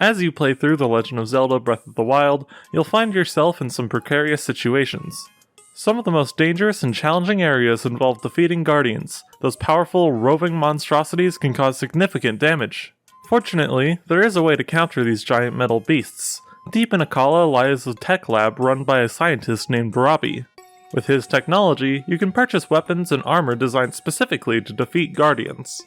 As you play through The Legend of Zelda Breath of the Wild, you'll find yourself in some precarious situations. Some of the most dangerous and challenging areas involve defeating guardians. Those powerful, roving monstrosities can cause significant damage. Fortunately, there is a way to counter these giant metal beasts. Deep in Akkala lies a tech lab run by a scientist named Robbie. With his technology, you can purchase weapons and armor designed specifically to defeat guardians.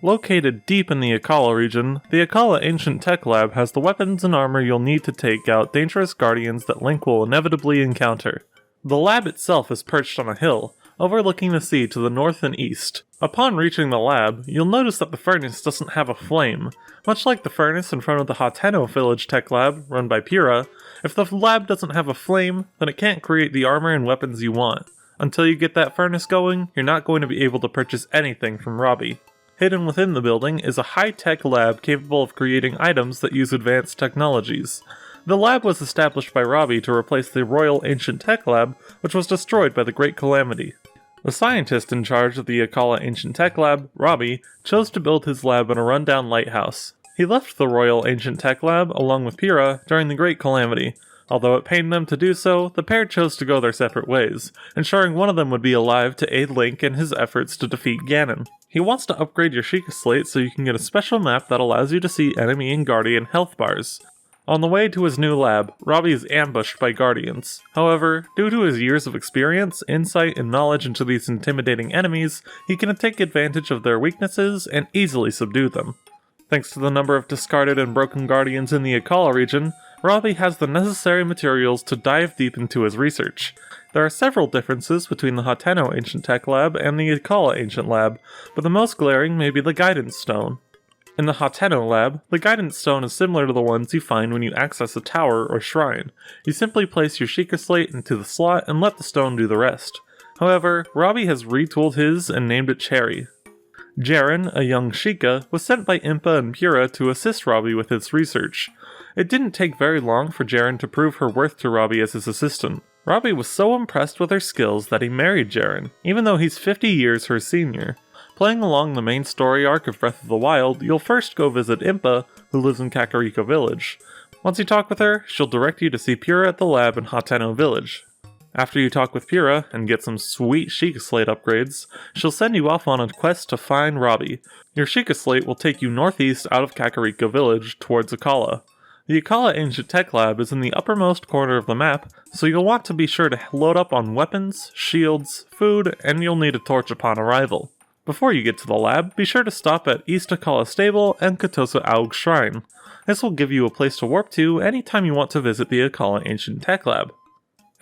Located deep in the Akkala region, the Akkala Ancient Tech Lab has the weapons and armor you'll need to take out dangerous guardians that Link will inevitably encounter. The lab itself is perched on a hill, overlooking the sea to the north and east. Upon reaching the lab, you'll notice that the furnace doesn't have a flame. Much like the furnace in front of the Hateno Village Tech Lab, run by Pyrrha, if the lab doesn't have a flame, then it can't create the armor and weapons you want. Until you get that furnace going, you're not going to be able to purchase anything from Robbie. Hidden within the building is a high-tech lab capable of creating items that use advanced technologies. The lab was established by Robbie to replace the Royal Ancient Tech Lab, which was destroyed by the Great Calamity. The scientist in charge of the Akkala Ancient Tech Lab, Robbie, chose to build his lab in a rundown lighthouse. He left the Royal Ancient Tech Lab, along with Pyrrha, during the Great Calamity. Although it pained them to do so, the pair chose to go their separate ways, ensuring one of them would be alive to aid Link in his efforts to defeat Ganon. He wants to upgrade your Sheikah Slate so you can get a special map that allows you to see enemy and guardian health bars. On the way to his new lab, Robbie is ambushed by guardians. However, due to his years of experience, insight, and knowledge into these intimidating enemies, he can take advantage of their weaknesses and easily subdue them. Thanks to the number of discarded and broken guardians in the Akkala region, Robbie has the necessary materials to dive deep into his research. There are several differences between the Hateno Ancient Tech Lab and the Akkala Ancient Lab, but the most glaring may be the Guidance Stone. In the Hateno Lab, the Guidance Stone is similar to the ones you find when you access a tower or shrine. You simply place your Sheikah Slate into the slot and let the stone do the rest. However, Robbie has retooled his and named it Cherry. Jerrin, a young Sheikah, was sent by Impa and Pyrrha to assist Robbie with his research. It didn't take very long for Jerrin to prove her worth to Robbie as his assistant. Robbie was so impressed with her skills that he married Jerrin, even though he's 50 years her senior. Playing along the main story arc of Breath of the Wild, you'll first go visit Impa, who lives in Kakariko Village. Once you talk with her, she'll direct you to see Pyrrha at the lab in Hateno Village. After you talk with Pyrrha and get some sweet Sheikah Slate upgrades, she'll send you off on a quest to find Robbie. Your Sheikah Slate will take you northeast out of Kakariko Village towards Akkala. The Akkala Ancient Tech Lab is in the uppermost corner of the map, so you'll want to be sure to load up on weapons, shields, food, and you'll need a torch upon arrival. Before you get to the lab, be sure to stop at East Akkala Stable and Katosa Aug Shrine. This will give you a place to warp to anytime you want to visit the Akkala Ancient Tech Lab.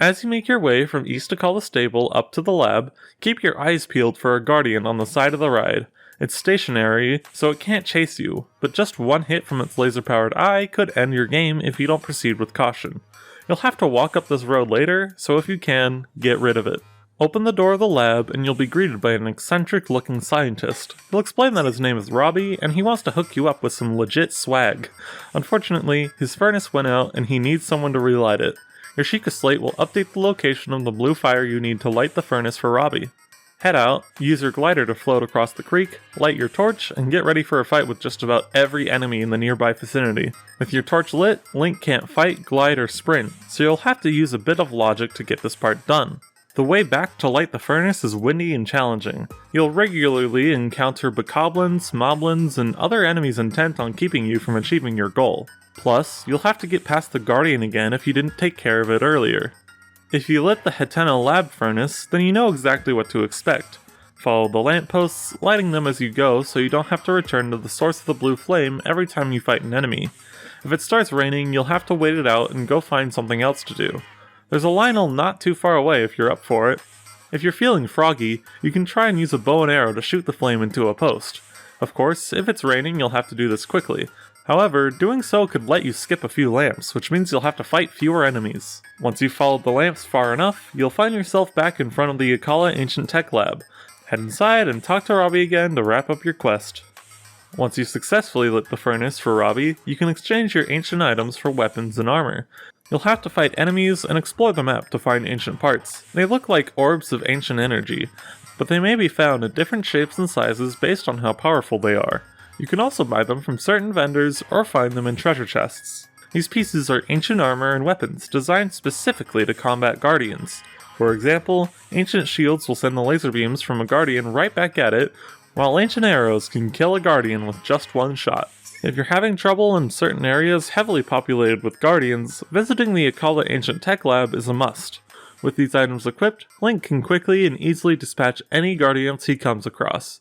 As you make your way from East Akkala Stable up to the lab, keep your eyes peeled for a guardian on the side of the ride. It's stationary, so it can't chase you, but just one hit from its laser-powered eye could end your game if you don't proceed with caution. You'll have to walk up this road later, so if you can, get rid of it. Open the door of the lab and you'll be greeted by an eccentric-looking scientist. He'll explain that his name is Robbie and he wants to hook you up with some legit swag. Unfortunately, his furnace went out and he needs someone to relight it. Your Sheikah Slate will update the location of the blue fire you need to light the furnace for Robbie. Head out, use your glider to float across the creek, light your torch, and get ready for a fight with just about every enemy in the nearby vicinity. With your torch lit, Link can't fight, glide, or sprint, so you'll have to use a bit of logic to get this part done. The way back to light the furnace is windy and challenging. You'll regularly encounter bokoblins, moblins, and other enemies intent on keeping you from achieving your goal. Plus, you'll have to get past the Guardian again if you didn't take care of it earlier. If you lit the Hateno Lab furnace, then you know exactly what to expect. Follow the lampposts, lighting them as you go so you don't have to return to the source of the blue flame every time you fight an enemy. If it starts raining, you'll have to wait it out and go find something else to do. There's a Lionel not too far away if you're up for it. If you're feeling froggy, you can try and use a bow and arrow to shoot the flame into a post. Of course, if it's raining, you'll have to do this quickly. However, doing so could let you skip a few lamps, which means you'll have to fight fewer enemies. Once you've followed the lamps far enough, you'll find yourself back in front of the Akkala Ancient Tech Lab. Head inside and talk to Robbie again to wrap up your quest. Once you've successfully lit the furnace for Robbie, you can exchange your ancient items for weapons and armor. You'll have to fight enemies and explore the map to find ancient parts. They look like orbs of ancient energy, but they may be found in different shapes and sizes based on how powerful they are. You can also buy them from certain vendors or find them in treasure chests. These pieces are ancient armor and weapons designed specifically to combat guardians. For example, ancient shields will send the laser beams from a guardian right back at it, while ancient arrows can kill a guardian with just one shot. If you're having trouble in certain areas heavily populated with guardians, visiting the Akkala Ancient Tech Lab is a must. With these items equipped, Link can quickly and easily dispatch any guardians he comes across.